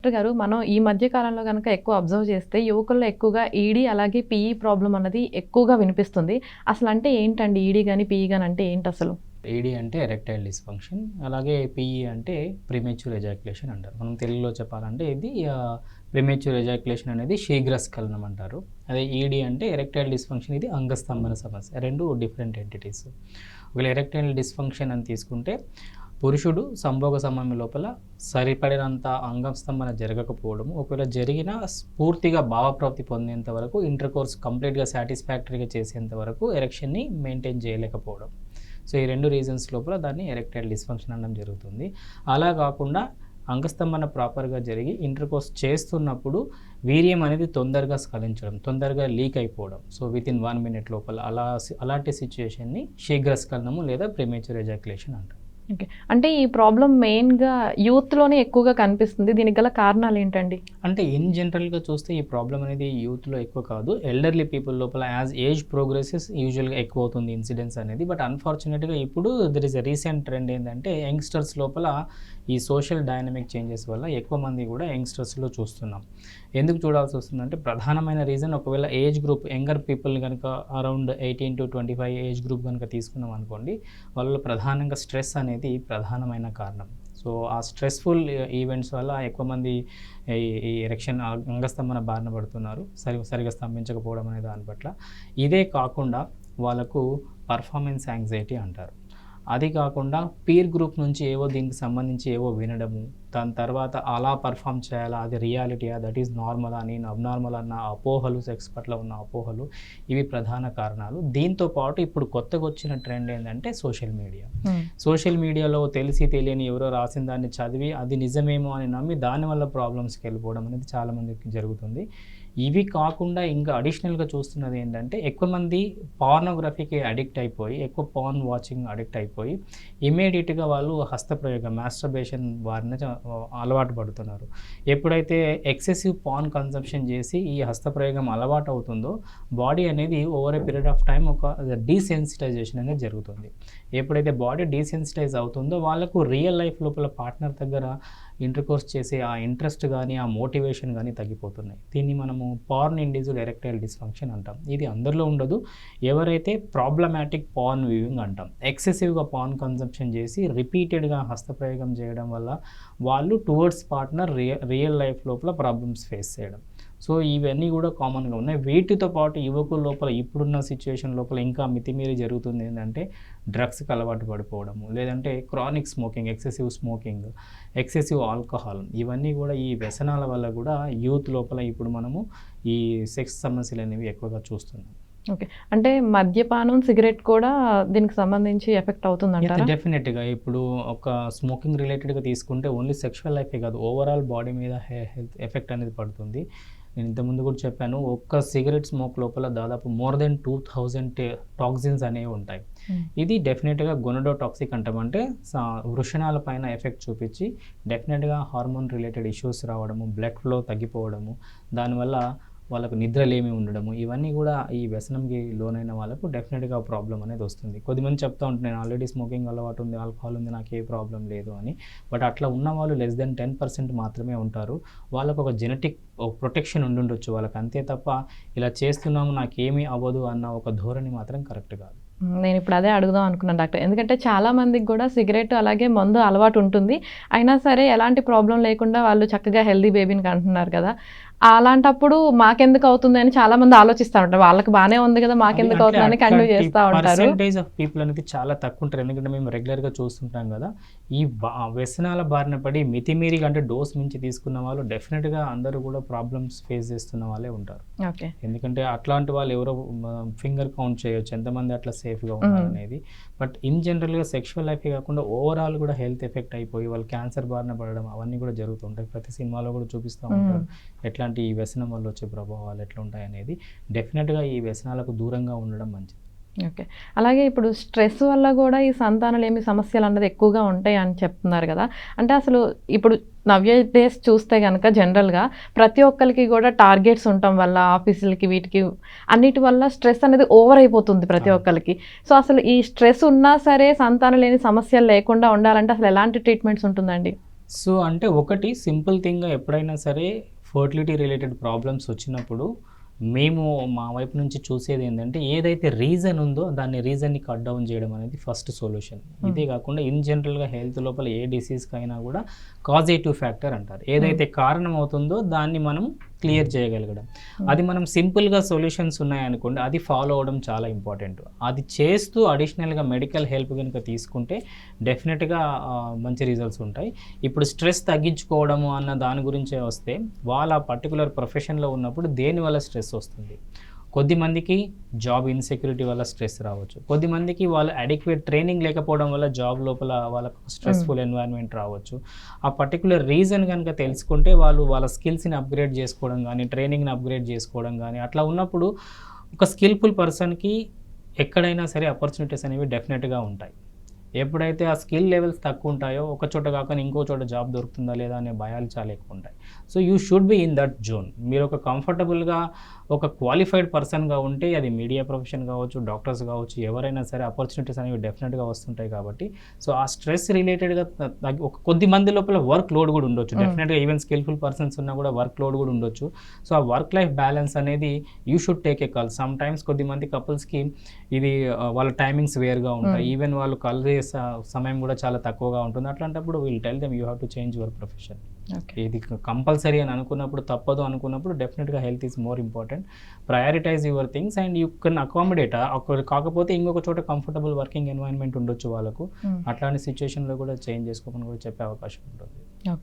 Doctor గారు, మనం ఈ మధ్య కాలంలో గనక ఎక్కువ అబ్జర్వ్ చేస్తే యువకుల్లో ఎక్కువగా ఈడీ అలాగే పీఈ ప్రాబ్లం అన్నది ఎక్కువగా వినిపిస్తుంది. అసలు అంటే ఏంటండి ఈడీ గాని, పీఈ గాని అంటే ఏంటి అసలు? ఏడీ అంటే ఎరెక్టైల్ డిస్ఫంక్షన్, అలాగే పీఈ అంటే ప్రీమెచ్యూర్ ఎజాక్యులేషన్ అంటారు. మనం తెలుగులో చెప్పాలంటే ఇది ప్రీమెచ్యూర్ ఎజాక్యులేషన్ అనేది శీఘ్రస్ఖలనం అంటారు. అదే ఈడీ అంటే ఎరెక్టైల్ డిస్ఫంక్షన్, ఇది అంగస్తంభన సమస్య. రెండు డిఫరెంట్ ఎంటిటీస్. ఒకవేళ ఎరెక్టైల్ డిస్ఫంక్షన్ అని తీసుకుంటే పురుషుడు సంభోగ సమయం లోపల సరిపడినంత అంగస్తంభన జరగకపోవడము, ఒకవేళ జరిగిన పూర్తిగా భావప్రాప్తి పొందేంత వరకు, ఇంటర్ కోర్స్ కంప్లీట్గా సాటిస్ఫాక్టరీగా చేసేంత వరకు ఎరెక్షన్ని మెయింటైన్ చేయలేకపోవడం. సో ఈ రెండు రీజన్స్ లోపల దాన్ని ఎరెక్టైల్ డిస్ఫంక్షన్ అనడం జరుగుతుంది. అలా కాకుండా అంగస్తంభన ప్రాపర్గా జరిగి ఇంటర్ కోర్స్ చేస్తున్నప్పుడు వీర్యం అనేది తొందరగా స్ఖలించడం, తొందరగా లీక్ అయిపోవడం. సో వితిన్ 1 minute లోపల అలాంటి సిచ్యుయేషన్ని శీఘ్రస్ఖలనము లేదా ప్రీమెచ్యూర్ ఎజాక్యులేషన్ అంటారు. ఓకే. అంటే ఈ ప్రాబ్లం మెయిన్‌గా యూత్‌లోనే ఎక్కువగా కనిపిస్తుంది. దీనికి గల కారణాలు ఏంటండి? అంటే ఇన్ జనరల్గా చూస్తే ఈ ప్రాబ్లం అనేది యూత్లో ఎక్కువ కాదు, ఎల్డర్లీ పీపుల్ లోపల యాజ్ ఏజ్ ప్రోగ్రెసెస్ యూజువల్గా ఎక్కువ అవుతుంది ఇన్సిడెన్స్ అనేది. బట్ అన్ఫార్చునేట్గా ఇప్పుడు there is a recent trend ఏంటంటే యంగ్స్టర్స్ లోపల ఈ సోషల్ డైనమిక్ చేంజెస్ వల్ల ఎక్కువ మంది కూడా యంగ్స్టర్స్లో చూస్తున్నాం. ఎందుకు చూడాల్సి వస్తుందంటే ప్రధానమైన రీజన్, ఒకవేళ ఏజ్ గ్రూప్ యంగర్ పీపుల్ కనుక అరౌండ్ 18 to 25 ఏజ్ గ్రూప్ కనుక తీసుకున్నాం అనుకోండి, వాళ్ళలో ప్రధానంగా స్ట్రెస్ అనేది ప్రధానమైన కారణం. సో ఆ స్ట్రెస్ఫుల్ ఈవెంట్స్ వల్ల ఎక్కువ మంది ఈ ఎరెక్షన్ అంగస్తంభన బారిన పడుతున్నారు, సరిగా స్తంభించకపోవడం అనే దాని పట్ల. ఇదే కాకుండా వాళ్ళకు పర్ఫార్మెన్స్ యాంగ్జైటీ అంటారు. అది కాకుండా పీర్ గ్రూప్ నుంచి దీనికి సంబంధించి వినడము, దాని తర్వాత అలా పర్ఫామ్ చేయాలా, అది రియాలిటీయా, దట్ ఈజ్ నార్మలా, నేను అబ్నార్మల్ అన్న అపోహలు, సెక్స్ పట్ల ఉన్న అపోహలు, ఇవి ప్రధాన కారణాలు. దీంతో పాటు ఇప్పుడు కొత్తగా వచ్చిన ట్రెండ్ ఏంటంటే సోషల్ మీడియా. సోషల్ మీడియాలో తెలిసి తెలియని ఎవరో రాసిన దాన్ని చదివి అది నిజమేమో అని నమ్మి దానివల్ల ప్రాబ్లమ్స్కి వెళ్ళిపోవడం అనేది చాలామందికి జరుగుతుంది. ఇవి కాకుండా ఇంకా అడిషనల్గా చూస్తున్నది ఏంటంటే ఎక్కువ మంది పార్నోగ్రఫీకి అడిక్ట్ అయిపోయి, ఎక్కువ పార్న్ వాచింగ్ అడిక్ట్ అయిపోయి ఇమీడియట్గా వాళ్ళు హస్తప్రయోగం, మాస్టర్బేషన్ వారిని అలవాటు పడుతున్నారు. ఎప్పుడైతే ఎక్సెసివ్ పార్న్ కన్సంప్షన్ చేసి ఈ హస్తప్రయోగం అలవాటు అవుతుందో బాడీ అనేది over a period of time ఒక డీసెన్సిటైజేషన్ అనేది జరుగుతుంది. ఎప్పుడైతే బాడీ డీసెన్సిటైజ్ అవుతుందో వాళ్ళకు రియల్ లైఫ్ లోపల పార్ట్నర్ దగ్గర ఇంటర్ కోర్స్ చేసే ఆ ఇంట్రెస్ట్ కానీ ఆ మోటివేషన్ కానీ తగ్గిపోతున్నాయి. దీన్ని మనము పార్న్ ఇండ్యూస్డ్ ఎరెక్టైల్ డిస్ఫంక్షన్ అంటాం. ఇది అందరిలో ఉండదు, ఎవరైతే ప్రాబ్లమాటిక్ పార్న్ వ్యూయింగ్ అంటాం, ఎక్సెసివ్గా పార్న్ కన్సంప్షన్ చేసి రిపీటెడ్గా హస్తప్రయోగం చేయడం వల్ల వాళ్ళు టువర్డ్స్ పార్ట్నర్ రియల్ లైఫ్ లోపల ప్రాబ్లమ్స్ ఫేస్ చేయడం. సో ఇవన్నీ కూడా కామన్గా ఉన్నాయి. వీటితో పాటు యువకుల లోపల ఇప్పుడున్న సిచ్యువేషన్ లోపల ఇంకా మితిమీరి జరుగుతుంది ఏంటంటే డ్రగ్స్కి అలవాటు పడిపోవడము, లేదంటే chronic smoking, excessive smoking, excessive alcohol, ఇవన్నీ కూడా ఈ వ్యసనాల వల్ల కూడా యూత్ లోపల ఇప్పుడు మనము ఈ సెక్స్ సమస్యలు అనేవి ఎక్కువగా చూస్తున్నాం. ఓకే. అంటే మద్యపానం, సిగరెట్ కూడా దీనికి సంబంధించి ఎఫెక్ట్ అవుతుందంటారా? డెఫినెట్గా ఇప్పుడు ఒక స్మోకింగ్ రిలేటెడ్గా తీసుకుంటే ఓన్లీ సెక్షువల్ లైఫే కాదు, ఓవరాల్ బాడీ మీద హెల్త్ ఎఫెక్ట్ అనేది పడుతుంది. నేను ఇంతకుముందు కూడా చెప్పాను, ఒక్క సిగరెట్ స్మోక్ లోపల దాదాపు మోర్ దెన్ 2000 టాక్సిన్స్ అనేవి ఉంటాయి. ఇది డెఫినెట్గా గొనడోటాక్సిక్ అంటాం. అంటే వృషణాల పైన ఎఫెక్ట్ చూపించి డెఫినెట్గా హార్మోన్ రిలేటెడ్ ఇష్యూస్ రావడము, బ్లడ్ ఫ్లో తగ్గిపోవడము, దానివల్ల వాళ్ళకు నిద్రలేమి ఉండడము, ఇవన్నీ కూడా ఈ వ్యసనంకి లోనైన వాళ్ళకు డెఫినెట్గా ప్రాబ్లం అనేది వస్తుంది. కొద్దిమంది చెప్తూ ఉంటారు, నేను ఆల్రెడీ స్మోకింగ్ అలవాటు ఉంది, ఆల్కహాల్ ఉంది, నాకు ఏ ప్రాబ్లం లేదు అని. బట్ అట్లా ఉన్న వాళ్ళు లెస్ దెన్ 10% మాత్రమే ఉంటారు. వాళ్ళకు ఒక జెనెటిక్ ప్రొటెక్షన్ ఉండుండొచ్చు వాళ్ళకి, అంతే తప్ప ఇలా చేస్తున్నాము నాకేమీ అవ్వదు అన్న ఒక ధోరణి మాత్రం కరెక్ట్ కాదు. నేను ఇప్పుడు అదే అడుగుదాం అనుకున్నాను డాక్టర్. ఎందుకంటే చాలా మందికి కూడా సిగరెట్ అలాగే మందు అలవాటు ఉంటుంది, అయినా సరే ఎలాంటి ప్రాబ్లం లేకుండా వాళ్ళు చక్కగా హెల్దీ బేబీని కంటున్నారు కదా. అలాంటప్పుడు మాకెందుకు అవుతుంది అని చాలా మంది ఆలోచిస్తూ ఉంటారు. వాళ్ళకి బాగానే ఉంది కదా, మాకెందుకు అవుతుందని కంటిన్యూ చేస్తూ ఉంటారు. పర్సెంటేజ్ ఆఫ్ పీపుల్ అనేది చాలా తక్కువ ఉంటారు, ఎందుకంటే మేము రెగ్యులర్గా చూస్తుంటాం కదా. ఈ వ్యసనాల బారిన పడి మితిమీరిగా అంటే డోస్ మించి తీసుకున్న వాళ్ళు డెఫినెట్గా అందరూ కూడా ప్రాబ్లమ్స్ ఫేస్ చేస్తున్న వాళ్ళే ఉంటారు. ఓకే. ఎందుకంటే అట్లాంటి వాళ్ళు ఎవరో ఫింగర్ కౌంట్ చేయొచ్చు ఎంతమంది అట్లా సేఫ్గా ఉన్నారు అనేది. బట్ ఇన్ జనరల్గా సెక్షువల్ లైఫ్ కాకుండా ఓవరాల్ కూడా హెల్త్ ఎఫెక్ట్ అయిపోయి వాళ్ళు క్యాన్సర్ బారిన పడడం అవన్నీ కూడా జరుగుతుంటాయి. ప్రతి సినిమాలో కూడా చూపిస్తూ ఉంటారు ఎట్లాంటి ఈ వ్యసనం వల్ల వచ్చే ప్రభావాలు ఎట్లా ఉంటాయి అనేది. డెఫినెట్గా ఈ వ్యసనాలకు దూరంగా ఉండడం మంచిది. ఓకే. అలాగే ఇప్పుడు స్ట్రెస్ వల్ల కూడా ఈ సంతానలేమి సమస్యలు అన్నది ఎక్కువగా ఉంటాయి అని చెప్తున్నారు కదా. అంటే అసలు ఇప్పుడు నవ్య డేస్ చూస్తే కనుక జనరల్గా ప్రతి ఒక్కరికి కూడా టార్గెట్స్ ఉండటం వల్ల ఆఫీసులకి వీటికి అన్నిటి వల్ల స్ట్రెస్ అనేది ఓవర్ అయిపోతుంది ప్రతి ఒక్కరికి. సో అసలు ఈ స్ట్రెస్ ఉన్నా సరే సంతానం లేని సమస్యలు లేకుండా ఉండాలంటే అసలు ఎలాంటి ట్రీట్మెంట్స్ ఉంటుందండి? సో అంటే ఒకటి సింపుల్ థింగ్ ఎప్పుడైనా సరే ఫర్టిలిటీ రిలేటెడ్ ప్రాబ్లమ్స్ వచ్చినప్పుడు మేము మా వైపు నుంచి చూసేది ఏంటంటే ఏదైతే రీజన్ ఉందో దాన్ని రీజన్ని కట్ డౌన్ చేయడం అనేది ఫస్ట్ సొల్యూషన్. ఇదే కాకుండా ఇన్ జనరల్గా హెల్త్ లోపల ఏ డిసీజ్కి అయినా కూడా కాజేటివ్ ఫ్యాక్టర్ అంటారు. ఏదైతే కారణం అవుతుందో దాన్ని మనం క్లియర్ చేయగలగడం. అది మనం సింపుల్గా సొల్యూషన్స్ ఉన్నాయనుకోండి, అది ఫాలో అవ్వడం చాలా ఇంపార్టెంట్. అది చేస్తూ అడిషనల్గా మెడికల్ హెల్ప్ కనుక తీసుకుంటే డెఫినెట్గా మంచి రిజల్ట్స్ ఉంటాయి. ఇప్పుడు స్ట్రెస్ తగ్గించుకోవడము అన్న దాని గురించే వస్తే, వాళ్ళ పర్టికులర్ ప్రొఫెషన్లో ఉన్నప్పుడు దేనివల్ల స్ట్రెస్ వస్తుంది? కొద్దిమందికి జాబ్ ఇన్సెక్యూరిటీ వల్ల స్ట్రెస్ రావచ్చు, కొద్దిమందికి వాళ్ళు అడిక్వేట్ ట్రైనింగ్ లేకపోవడం వల్ల జాబ్ లోపల వాళ్ళకు స్ట్రెస్ఫుల్ ఎన్వైర్న్మెంట్ రావచ్చు. ఆ పర్టికులర్ రీజన్ కనుక తెలుసుకుంటే వాళ్ళు వాళ్ళ స్కిల్స్ని అప్గ్రేడ్ చేసుకోవడం కానీ, ట్రైనింగ్ని అప్గ్రేడ్ చేసుకోవడం కానీ, అట్లా ఉన్నప్పుడు ఒక స్కిల్ఫుల్ పర్సన్కి ఎక్కడైనా సరే ఆపర్చునిటీస్ అనేవి డెఫినెట్గా ఉంటాయి. ఎప్పుడైతే ఆ స్కిల్ లెవెల్స్ తక్కువ ఉంటాయో, ఒక చోట కాకుండా ఇంకో చోట జాబ్ దొరుకుతుందా లేదా అనే భయాలు చాలా ఎక్కువ ఉంటాయి. So you should be in that zone. మీరు ఒక కంఫర్టబుల్గా ఒక క్వాలిఫైడ్ పర్సన్గా ఉంటే, అది మీడియా ప్రొఫెషన్ కావచ్చు, డాక్టర్స్ కావచ్చు, ఎవరైనా సరే ఆపర్చునిటీస్ అనేవి డెఫినెట్గా వస్తుంటాయి. కాబట్టి సో ఆ స్ట్రెస్ రిలేటెడ్గా ఒక కొద్ది మంది లోపల వర్క్ లోడ్ కూడా ఉండొచ్చు. డెఫినెట్గా ఈవెన్ స్కిల్ఫుల్ పర్సన్స్ ఉన్నా కూడా వర్క్ లోడ్ కూడా ఉండొచ్చు. సో ఆ వర్క్ లైఫ్ బ్యాలెన్స్ అనేది you should take a call. Some times కొద్దిమంది కపుల్స్కి ఇది వాళ్ళ టైమింగ్స్ వేరుగా ఉంటాయి. ఈవెన్ వాళ్ళు కలిసే సమయం కూడా చాలా తక్కువగా ఉంటుంది. అట్లాంటప్పుడు we'll tell them you have to change your profession. ఇది కంపల్సరీ అని అనుకున్నప్పుడు, తప్పదు అనుకున్నప్పుడు డెఫినెట్గా health is more important. Prioritise your things and you can accommodate. కాకపోతే ఇంకొక చోట కంఫర్టబుల్ వర్కింగ్ ఎన్వైరన్మెంట్ ఉండొచ్చు వాళ్ళకు. అట్లాంటి సిచ్యువేషన్లో కూడా చేంజ్ చేసుకోమని కూడా చెప్పే అవకాశం ఉంటుంది. ఓకే.